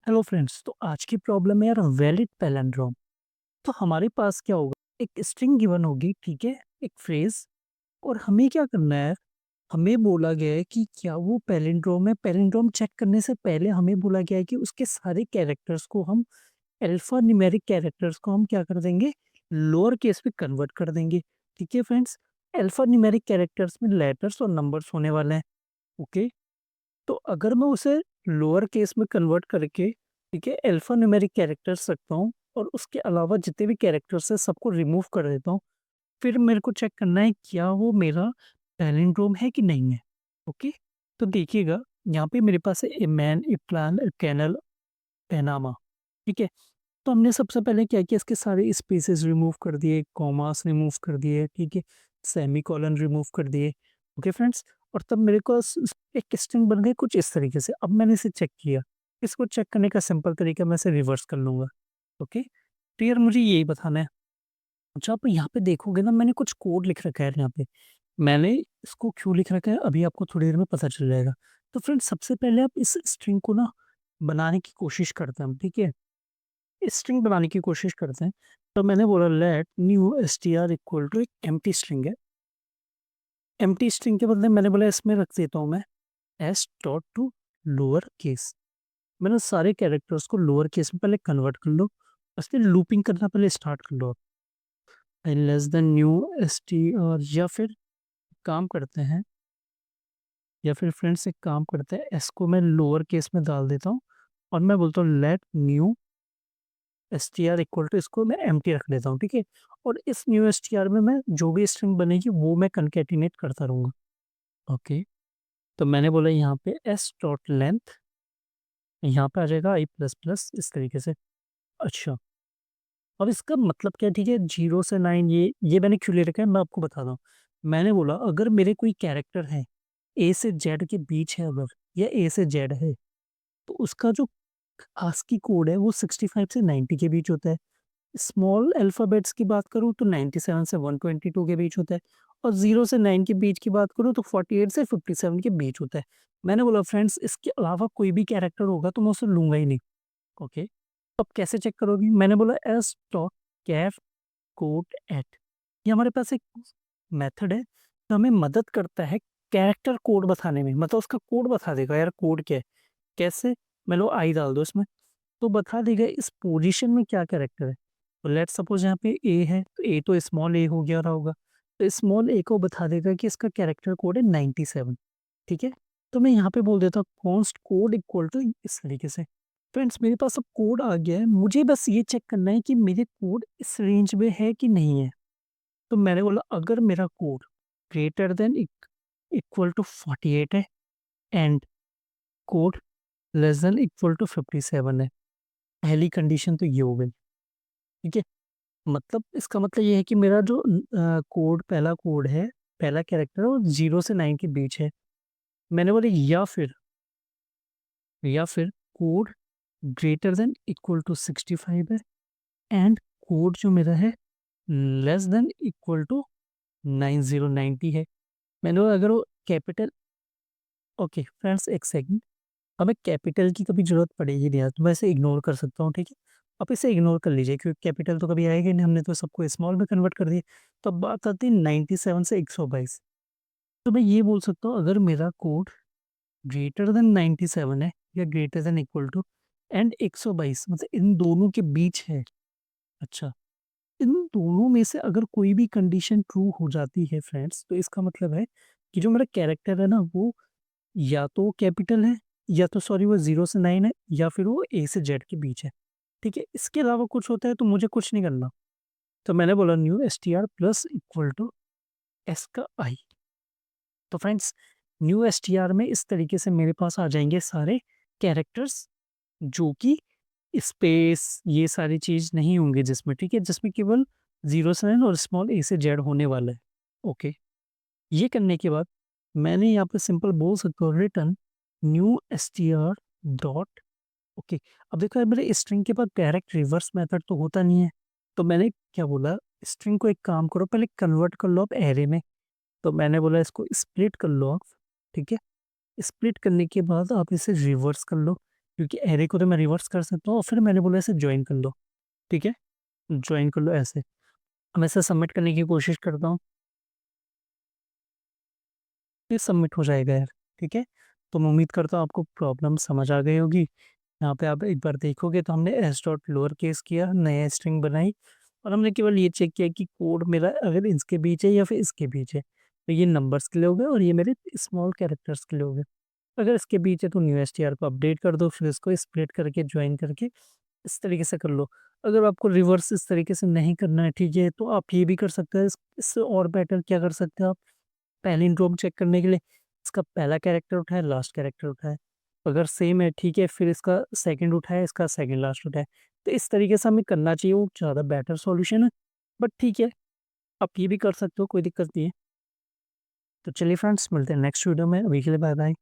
Hello friends, तो आज की प्रॉब्लम है यार वैलिड पैलिंड्रोम। तो हमारे पास क्या होगा, एक स्ट्रिंग गिवन होगी, ठीक है, एक फ्रेज। और हमें क्या करना है, हमें बोला गया है कि क्या वो पैलिंड्रोम है। पैलिंड्रोम चेक करने से पहले हमें बोला गया है कि उसके सारे कैरेक्टर्स को हम अल्फा न्यूमेरिक कैरेक्टर्स को हम क्या कर देंगे, लोअर केस में कन्वर्ट कर देंगे। ठीक है फ्रेंड्स, अल्फा न्यूमेरिक कैरेक्टर्स में लेटर्स और नंबर्स होने वाले हैं। ओके, तो अगर मैं उसे लोअर केस में कन्वर्ट करके, ठीक है, अल्फा न्यूमेरिक कैरेक्टर्स रखता हूँ और उसके अलावा जितने भी कैरेक्टर्स हैं सबको रिमूव कर देता हूँ, फिर मेरे को चेक करना है क्या वो मेरा पैलिंड्रोम है कि नहीं है। ओके, तो देखिएगा, यहाँ पे मेरे पास है a man, a plan, a canal, Panama. ठीक है, तो हमने सबसे पहले क्या किया, इसके सारे स्पेसेस रिमूव कर दिए, कॉमास रिमूव कर दिए, ठीक है, सेमी कॉलन रिमूव कर दिए। ओके फ्रेंड्स, और तब मेरे को एक स्ट्रिंग बन गई कुछ इस तरीके से। अब मैंने इसे चेक किया, इसको चेक करने का सिंपल तरीका मैं इसे रिवर्स कर लूंगा। ओके, तो यार मुझे यही बताना है। अच्छा, आप यहाँ पे देखोगे ना, मैंने कुछ कोड लिख रखा है यहाँ पे। मैंने इसको क्यों लिख रखा है अभी आपको थोड़ी देर में पता चल जाएगा। तो फ्रेंड्स, सबसे पहले आप इस स्ट्रिंग को ना बनाने की कोशिश करते हैं हम, ठीक है, स्ट्रिंग बनाने की कोशिश करते हैं। तो मैंने बोला let new str equal to एक एम्प्टी स्ट्रिंग है। एम्प्टी स्ट्रिंग के बदले मैंने बोला इसमें रख देता हूँ मैं S dot to lower case. मैंने सारे कैरेक्टर्स को लोअर केस में पहले कन्वर्ट कर लो, उसके लूपिंग करना पहले स्टार्ट कर लो। लेस देन न्यू str, या फिर काम करते हैं, या फिर फ्रेंड्स एक काम करते हैं, एस को मैं लोअर केस में डाल देता हूँ और मैं बोलता हूँ let new S T R equal to, इसको मैं एम टी रख लेता हूँ, ठीक है। और इस न्यू एस टी आर में मैं जो भी स्ट्रिंग बनेगी वो मैं कंकेटिनेट करता रहूँगा। ओके, तो मैंने बोला यहाँ पे एस डॉट लेंथ, यहाँ पे आ जाएगा आई प्लस प्लस इस तरीके से। अच्छा, अब इसका मतलब क्या है, ठीक है, 0 से 9, ये मैंने क्यों ले रखा है मैं आपको बताता हूँ। मैंने बोला अगर मेरे कोई कैरेक्टर है ए से जेड के बीच है अगर, या ए से जेड है, तो उसका जो आस्की कोड है वो 65 से 90 के बीच होता है। स्मॉल अल्फ़ाबेट्स की बात करूँ तो 97 से 122 के बीच होता है, और 0 से 9 के बीच की बात करूँ तो 48 से 57 के बीच होता है। मैंने बोला फ्रेंड्स, इसके अलावा कोई भी कैरेक्टर होगा तो मैं उसे लूँगा ही नहीं। ओके, अब कैसे चेक करोगी, मैंने बोला एस डॉट कैफ कोड एट, ये हमारे पास एक मेथड है तो हमें मदद करता है कैरेक्टर कोड बताने में, मतलब उसका कोड बता देगा यार कोड क्या है। कैसे, मैं लो आई डाल दो इसमें तो बता देगा इस पोजीशन में क्या कैरेक्टर है। तो लेट्स सपोज यहाँ पे ए है, तो ए तो स्मॉल ए हो गया रहा होगा, तो स्मॉल ए को बता देगा कि इसका कैरेक्टर कोड है 97। ठीक है, तो मैं यहाँ पे बोल देता हूँ कॉन्स्ट कोड इक्वल टू इस तरीके से। फ्रेंड्स, मेरे पास अब कोड आ गया है, मुझे बस ये चेक करना है कि मेरे कोड इस रेंज में है कि नहीं है। तो मैंने बोला अगर मेरा code greater than equal to 48 है and code less than equal to 57 है, पहली कंडीशन तो ये हो गई। ठीक है, मतलब इसका मतलब ये है कि मेरा जो कोड, पहला कोड है, पहला कैरेक्टर है वो 0 से 9 के बीच है। मैंने बोला या फिर code greater than equal to 65 है एंड कोड जो मेरा है लेस देन इक्वल टू 9090 है। मैंने बोला अगर वो कैपिटल, ओके फ्रेंड्स एक सेकंड, हमें कैपिटल की कभी जरूरत पड़ेगी नहीं यार, तो मैं इसे इग्नोर कर सकता हूँ, ठीक है। आप इसे इग्नोर कर लीजिए क्योंकि कैपिटल तो कभी आएगा ही नहीं, हमने तो सबको स्मॉल में कन्वर्ट कर दिया। तो अब बात आती है 97 से 122। तो मैं ये बोल सकता हूँ अगर मेरा कोड ग्रेटर देन 97 है या greater than equal to and 122, मतलब इन दोनों के बीच है। अच्छा, इन दोनों में से अगर कोई भी कंडीशन ट्रू हो जाती है फ्रेंड्स, तो इसका मतलब है कि जो मेरा कैरेक्टर है ना वो या तो कैपिटल है, या तो सॉरी वो 0 से 9 है, या फिर वो ए से जेड के बीच है। ठीक है, इसके अलावा कुछ होता है तो मुझे कुछ नहीं करना। तो मैंने बोला new S T R plus equal to S का आई। तो friends, new S T R में इस तरीके से मेरे पास आ जाएंगे सारे कैरेक्टर्स जो कि स्पेस ये सारी चीज नहीं होंगे जिसमें, ठीक है, जिसमें केवल 0 से 9 और स्मॉल ए से जेड होने वाला है। ओके, ये करने के बाद मैंने यहाँ पे सिंपल बोल सकता हूँ return new S T R dot. Okay, अब देखो यार, मेरे स्ट्रिंग के पास डायरेक्ट रिवर्स मेथड तो होता नहीं है, तो मैंने क्या बोला, स्ट्रिंग को एक काम करो, पहले कन्वर्ट कर लो आप एरे में। तो मैंने बोला इसको स्प्लिट कर लो आप, ठीक है, स्प्लिट करने के बाद आप इसे रिवर्स कर लो। क्योंकि एरे को तो मैं रिवर्स कर सकता हूँ और फिर मैंने बोला इसे जॉइन कर लो, ठीक है? जॉइन कर लो ऐसे। अब ऐसे सबमिट करने की कोशिश करता हूँ, ये सबमिट हो जाएगा यार, ठीक है? तो मैं उम्मीद करता हूँ आपको प्रॉब्लम समझ आ गई होगी। यहाँ पे आप एक बार देखोगे तो हमने एस डॉट लोअर केस किया, नया स्ट्रिंग बनाई और हमने केवल ये चेक किया कि कोड मेरा अगर इसके बीच है या फिर इसके बीच है। तो ये नंबर्स के लिए हो गए और ये मेरे स्मॉल कैरेक्टर्स के लिए हो गए। अगर इसके बीच है तो न्यू एसटीआर को अपडेट कर दो, फिर इसको स्प्लिट करके जॉइन करके इस तरीके से कर लो। अगर आपको रिवर्स इस तरीके से नहीं करना है, ठीक है, तो आप ये भी कर सकते हैं। इससे और बेटर क्या कर सकते हैं आप, पहली ड्रॉप चेक करने के लिए इसका पहला कैरेक्टर उठाए, लास्ट कैरेक्टर उठाए। अगर सेम है, ठीक है, फिर इसका सेकंड उठाए, इसका सेकंड लास्ट उठाए। तो इस तरीके से हमें करना चाहिए, वो ज़्यादा बेटर सॉल्यूशन है। बट ठीक है, आप ये भी कर सकते हो, कोई दिक्कत नहीं है। तो चलिए फ्रेंड्स, मिलते हैं नेक्स्ट वीडियो में। अभी के लिए बाय बाय।